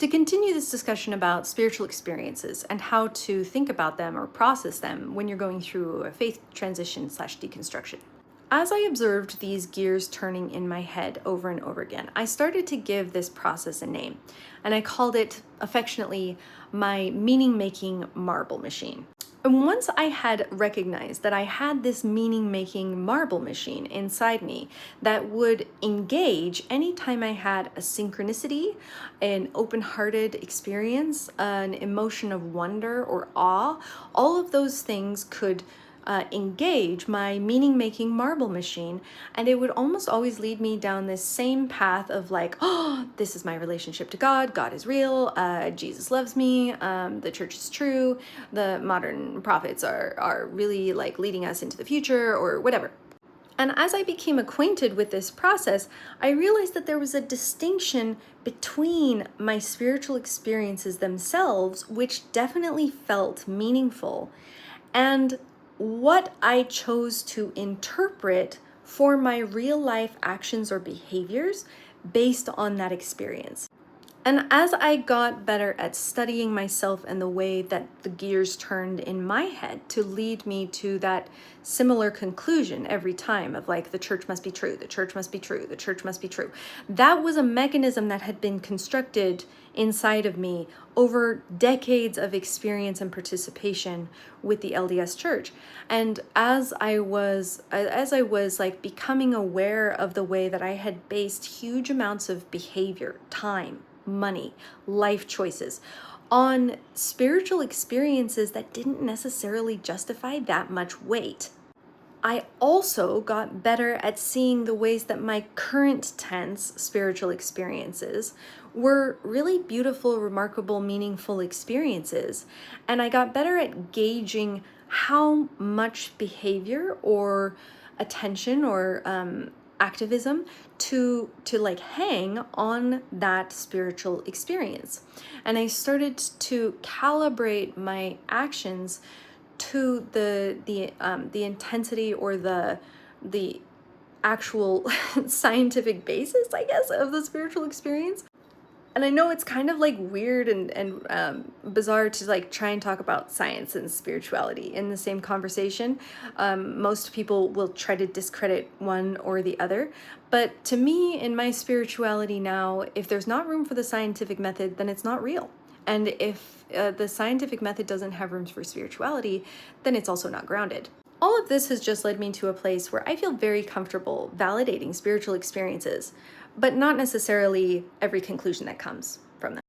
To continue this discussion about spiritual experiences and how to think about them or process them when you're going through a faith transition slash deconstruction. As I observed these gears turning in my head over and over again, I started to give this process a name, and I called it affectionately my meaning-making marble machine. And once I had recognized that I had this meaning-making marble machine inside me that would engage anytime I had a synchronicity, an open-hearted experience, an emotion of wonder or awe, all of those things could engage my meaning-making marble machine, and it would almost always lead me down this same path of like, oh, this is my relationship to God. God is real. Jesus loves me. The church is true. The modern prophets are really like leading us into the future or whatever. And as I became acquainted with this process, I realized that there was a distinction between my spiritual experiences themselves, which definitely felt meaningful, and what I chose to interpret for my real life actions or behaviors based on that experience. And as I got better at studying myself and the way that the gears turned in my head to lead me to that similar conclusion every time of like, the church must be true, the church must be true, the church must be true. That was a mechanism that had been constructed inside of me over decades of experience and participation with the LDS Church. And as I was like becoming aware of the way that I had based huge amounts of behavior, time, money, life choices on spiritual experiences that didn't necessarily justify that much weight, I also got better at seeing the ways that my current tense spiritual experiences were really beautiful, remarkable, meaningful experiences. And I got better at gauging how much behavior or attention or activism to like hang on that spiritual experience. And I started to calibrate my actions to the intensity or the actual scientific basis, I guess, of the spiritual experience. And I know it's kind of like weird and bizarre to like try and talk about science and spirituality in the same conversation. Most people will try to discredit one or the other. But to me, in my spirituality now, if there's not room for the scientific method, then it's not real. And if the scientific method doesn't have room for spirituality, then it's also not grounded. All of this has just led me to a place where I feel very comfortable validating spiritual experiences, but not necessarily every conclusion that comes from them.